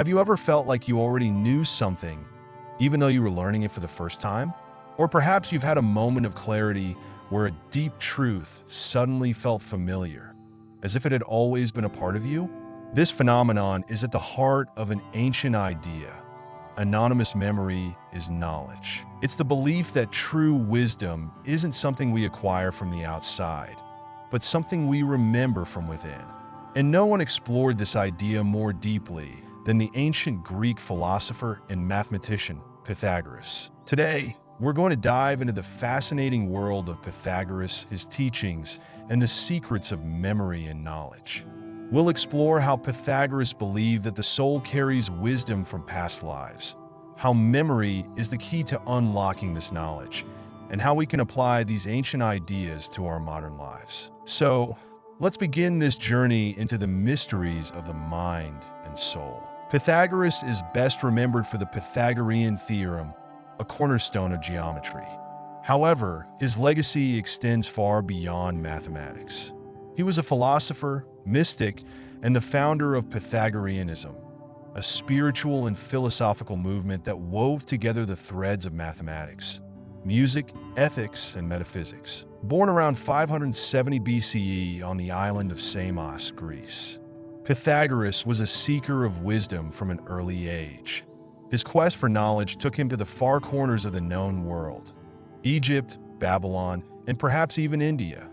Have you ever felt like you already knew something, even though you were learning it for the first time? Or perhaps you've had a moment of clarity where a deep truth suddenly felt familiar, as if it had always been a part of you? This phenomenon is at the heart of an ancient idea. Anonymous memory is knowledge. It's the belief that true wisdom isn't something we acquire from the outside, but something we remember from within. And no one explored this idea more deeply than the ancient Greek philosopher and mathematician Pythagoras. Today, we're going to dive into the fascinating world of Pythagoras, his teachings, and the secrets of memory and knowledge. We'll explore how Pythagoras believed that the soul carries wisdom from past lives, how memory is the key to unlocking this knowledge, and how we can apply these ancient ideas to our modern lives. So, let's begin this journey into the mysteries of the mind and soul. Pythagoras is best remembered for the Pythagorean theorem, a cornerstone of geometry. However, his legacy extends far beyond mathematics. He was a philosopher, mystic, and the founder of Pythagoreanism, a spiritual and philosophical movement that wove together the threads of mathematics, music, ethics, and metaphysics. Born around 570 BCE on the island of Samos, Greece, Pythagoras was a seeker of wisdom from an early age. His quest for knowledge took him to the far corners of the known world, Egypt, Babylon, and perhaps even India,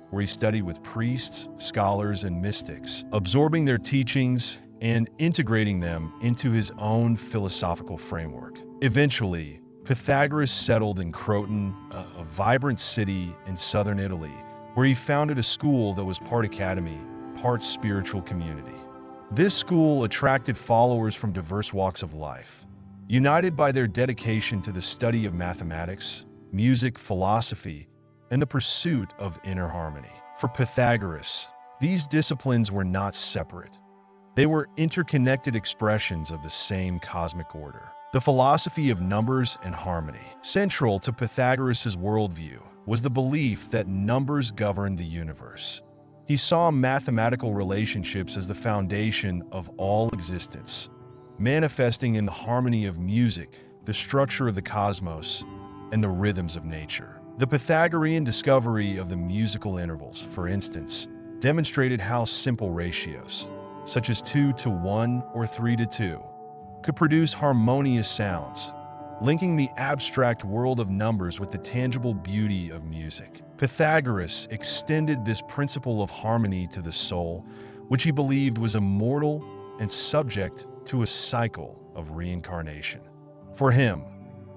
where he studied with priests, scholars, and mystics, absorbing their teachings and integrating them into his own philosophical framework. Eventually, Pythagoras settled in Croton, a vibrant city in southern Italy, where he founded a school that was part academy, part spiritual community. This school attracted followers from diverse walks of life, united by their dedication to the study of mathematics, music, philosophy, and the pursuit of inner harmony. For Pythagoras, these disciplines were not separate. They were interconnected expressions of the same cosmic order. The philosophy of numbers and harmony. Central to Pythagoras' worldview was the belief that numbers governed the universe. He saw mathematical relationships as the foundation of all existence, manifesting in the harmony of music, the structure of the cosmos, and the rhythms of nature. The Pythagorean discovery of the musical intervals, for instance, demonstrated how simple ratios, such as 2 to 1 or 3 to 2, could produce harmonious sounds, linking the abstract world of numbers with the tangible beauty of music. Pythagoras extended this principle of harmony to the soul, which he believed was immortal and subject to a cycle of reincarnation. For him,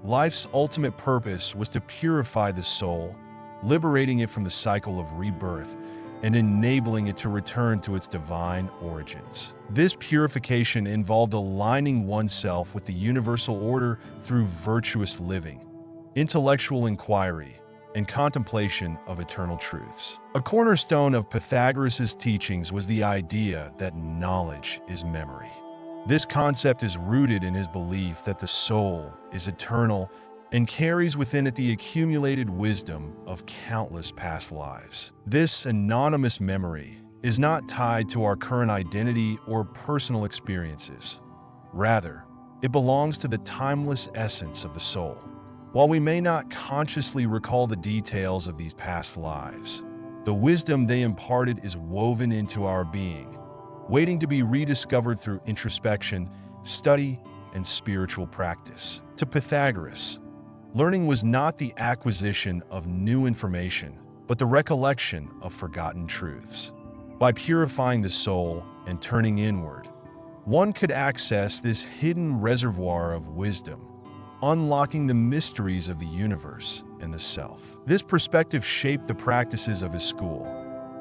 life's ultimate purpose was to purify the soul, liberating it from the cycle of rebirth and enabling it to return to its divine origins. This purification involved aligning oneself with the universal order through virtuous living, intellectual inquiry, and contemplation of eternal truths. A cornerstone of Pythagoras' teachings was the idea that knowledge is memory. This concept is rooted in his belief that the soul is eternal and carries within it the accumulated wisdom of countless past lives. This anonymous memory is not tied to our current identity or personal experiences. Rather, it belongs to the timeless essence of the soul. While we may not consciously recall the details of these past lives, the wisdom they imparted is woven into our being, waiting to be rediscovered through introspection, study, and spiritual practice. To Pythagoras, learning was not the acquisition of new information, but the recollection of forgotten truths. By purifying the soul and turning inward, one could access this hidden reservoir of wisdom, unlocking the mysteries of the universe and the self. This perspective shaped the practices of his school,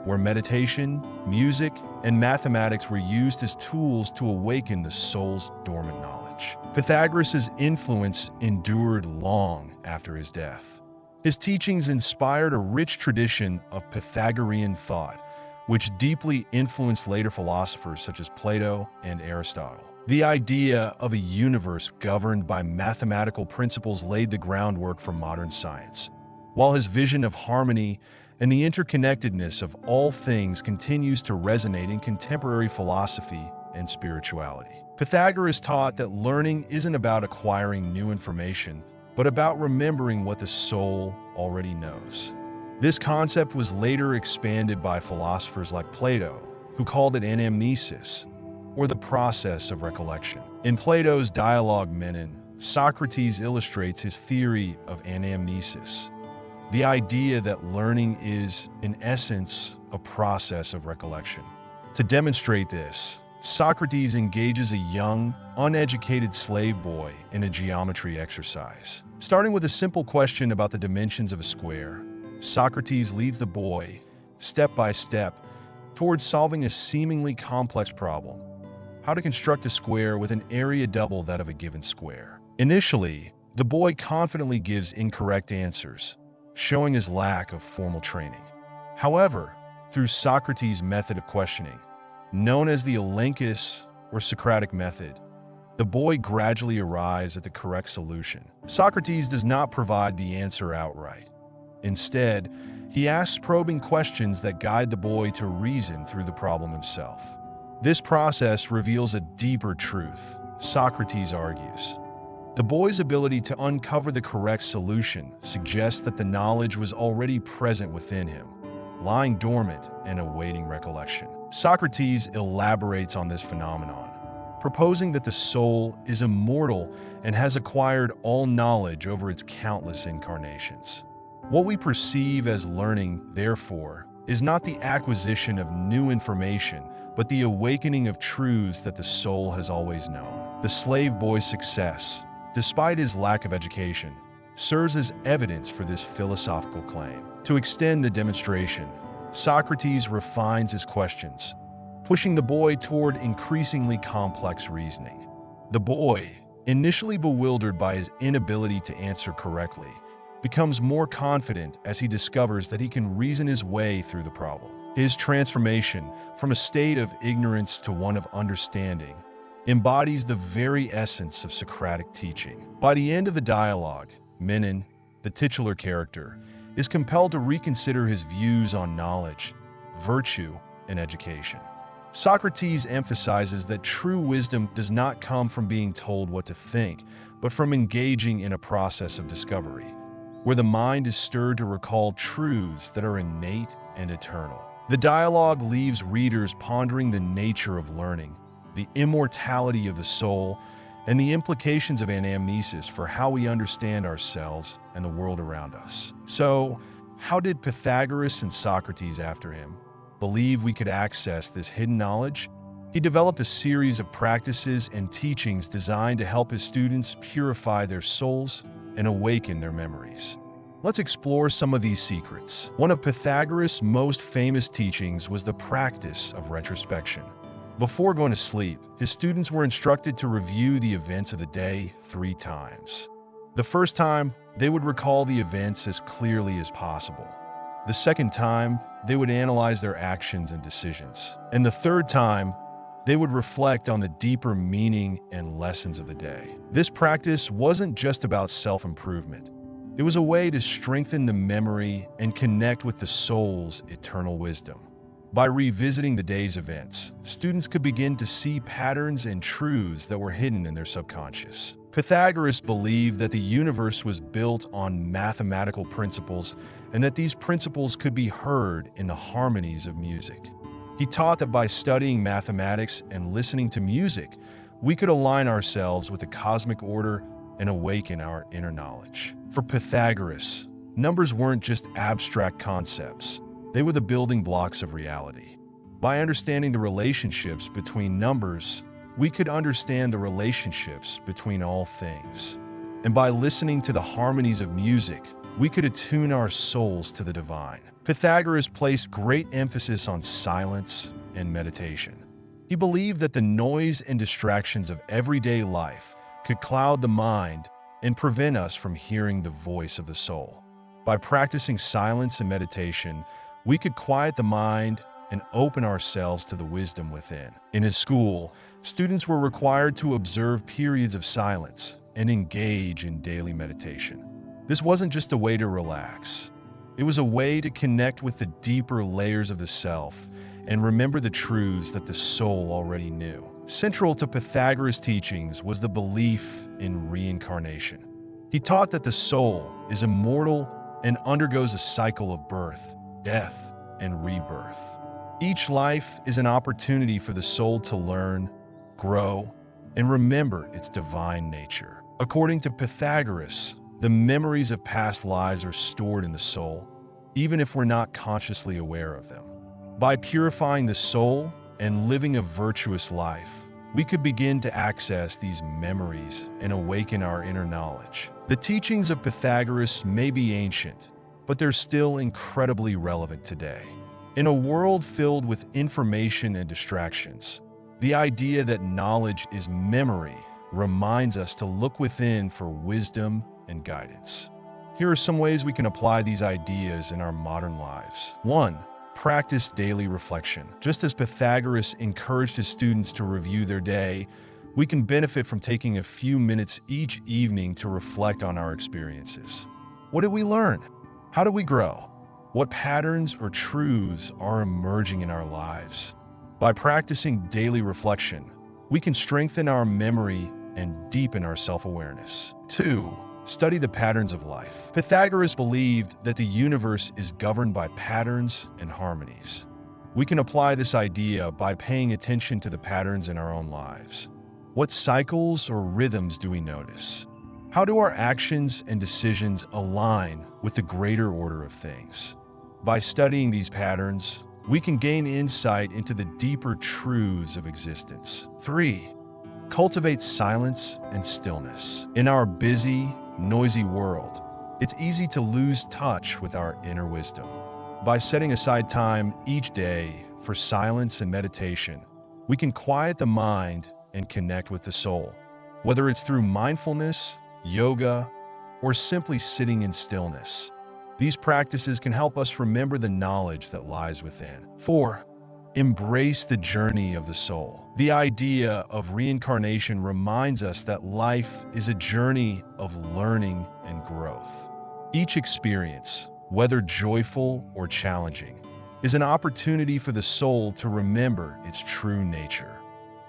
where meditation, music, and mathematics were used as tools to awaken the soul's dormant knowledge. Pythagoras' influence endured long after his death. His teachings inspired a rich tradition of Pythagorean thought, which deeply influenced later philosophers such as Plato and Aristotle. The idea of a universe governed by mathematical principles laid the groundwork for modern science, while his vision of harmony and the interconnectedness of all things continues to resonate in contemporary philosophy and spirituality. Pythagoras taught that learning isn't about acquiring new information, but about remembering what the soul already knows. This concept was later expanded by philosophers like Plato, who called it anamnesis, or the process of recollection. In Plato's dialogue Menon, Socrates illustrates his theory of anamnesis, the idea that learning is, in essence, a process of recollection. To demonstrate this, Socrates engages a young, uneducated slave boy in a geometry exercise. Starting with a simple question about the dimensions of a square, Socrates leads the boy, step by step, towards solving a seemingly complex problem: how to construct a square with an area double that of a given square. Initially, the boy confidently gives incorrect answers, showing his lack of formal training. However, through Socrates' method of questioning, known as the Elenchus or Socratic method, the boy gradually arrives at the correct solution. Socrates does not provide the answer outright. Instead, he asks probing questions that guide the boy to reason through the problem himself. This process reveals a deeper truth, Socrates argues. The boy's ability to uncover the correct solution suggests that the knowledge was already present within him, lying dormant and awaiting recollection. Socrates elaborates on this phenomenon, proposing that the soul is immortal and has acquired all knowledge over its countless incarnations. What we perceive as learning, therefore, is not the acquisition of new information, but the awakening of truths that the soul has always known. The slave boy's success, despite his lack of education, serves as evidence for this philosophical claim. To extend the demonstration, Socrates refines his questions, pushing the boy toward increasingly complex reasoning. The boy, initially bewildered by his inability to answer correctly, becomes more confident as he discovers that he can reason his way through the problem. His transformation from a state of ignorance to one of understanding embodies the very essence of Socratic teaching. By the end of the dialogue, Menon, the titular character, is compelled to reconsider his views on knowledge, virtue, and education. Socrates emphasizes that true wisdom does not come from being told what to think, but from engaging in a process of discovery, where the mind is stirred to recall truths that are innate and eternal. The dialogue leaves readers pondering the nature of learning, the immortality of the soul, and the implications of anamnesis for how we understand ourselves and the world around us. So, how did Pythagoras and Socrates after him believe we could access this hidden knowledge? He developed a series of practices and teachings designed to help his students purify their souls and awaken their memories. Let's explore some of these secrets. One of Pythagoras' most famous teachings was the practice of retrospection. Before going to sleep, his students were instructed to review the events of the day 3 times. The first time, they would recall the events as clearly as possible. The second time, they would analyze their actions and decisions. And the third time, they would reflect on the deeper meaning and lessons of the day. This practice wasn't just about self-improvement. It was a way to strengthen the memory and connect with the soul's eternal wisdom. By revisiting the day's events, students could begin to see patterns and truths that were hidden in their subconscious. Pythagoras believed that the universe was built on mathematical principles and that these principles could be heard in the harmonies of music. He taught that by studying mathematics and listening to music, we could align ourselves with the cosmic order and awaken our inner knowledge. For Pythagoras, numbers weren't just abstract concepts. They were the building blocks of reality. By understanding the relationships between numbers, we could understand the relationships between all things. And by listening to the harmonies of music, we could attune our souls to the divine. Pythagoras placed great emphasis on silence and meditation. He believed that the noise and distractions of everyday life could cloud the mind and prevent us from hearing the voice of the soul. By practicing silence and meditation, we could quiet the mind and open ourselves to the wisdom within. In his school, students were required to observe periods of silence and engage in daily meditation. This wasn't just a way to relax. It was a way to connect with the deeper layers of the self and remember the truths that the soul already knew. Central to Pythagoras' teachings was the belief in reincarnation. He taught that the soul is immortal and undergoes a cycle of birth, death, and rebirth. Each life is an opportunity for the soul to learn, grow, and remember its divine nature. According to Pythagoras, the memories of past lives are stored in the soul, even if we're not consciously aware of them. By purifying the soul and living a virtuous life, we could begin to access these memories and awaken our inner knowledge. The teachings of Pythagoras may be ancient, but they're still incredibly relevant today. In a world filled with information and distractions, the idea that knowledge is memory reminds us to look within for wisdom and guidance. Here are some ways we can apply these ideas in our modern lives. 1. Practice daily reflection. Just as Pythagoras encouraged his students to review their day, we can benefit from taking a few minutes each evening to reflect on our experiences. What did we learn? How do we grow? What patterns or truths are emerging in our lives? By practicing daily reflection, we can strengthen our memory and deepen our self-awareness. 2. Study the patterns of life. Pythagoras believed that the universe is governed by patterns and harmonies. We can apply this idea by paying attention to the patterns in our own lives. What cycles or rhythms do we notice? How do our actions and decisions align with the greater order of things? By studying these patterns, we can gain insight into the deeper truths of existence. 3. Cultivate silence and stillness. In our busy, noisy world, it's easy to lose touch with our inner wisdom. By setting aside time each day for silence and meditation, we can quiet the mind and connect with the soul. Whether it's through mindfulness, yoga, or simply sitting in stillness, these practices can help us remember the knowledge that lies within. 4. Embrace the journey of the soul. The idea of reincarnation reminds us that life is a journey of learning and growth. Each experience, whether joyful or challenging, is an opportunity for the soul to remember its true nature.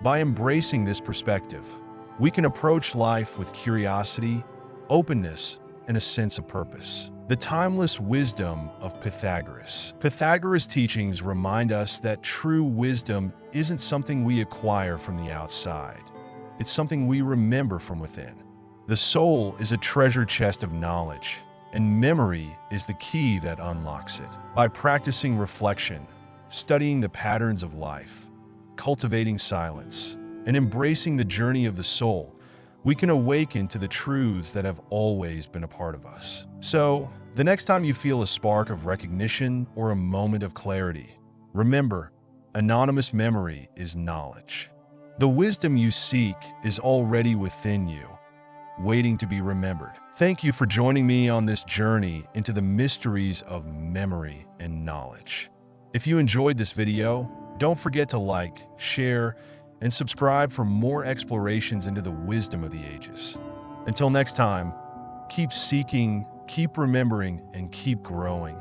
By embracing this perspective, we can approach life with curiosity, openness, and a sense of purpose. The timeless wisdom of Pythagoras. Pythagoras' teachings remind us that true wisdom isn't something we acquire from the outside. It's something we remember from within. The soul is a treasure chest of knowledge, and memory is the key that unlocks it. By practicing reflection, studying the patterns of life, cultivating silence, and embracing the journey of the soul, we can awaken to the truths that have always been a part of us. So, the next time you feel a spark of recognition or a moment of clarity, remember, anonymous memory is knowledge. The wisdom you seek is already within you, waiting to be remembered. Thank you for joining me on this journey into the mysteries of memory and knowledge. If you enjoyed this video, don't forget to like, share, and subscribe for more explorations into the wisdom of the ages. Until next time, keep seeking, keep remembering, and keep growing.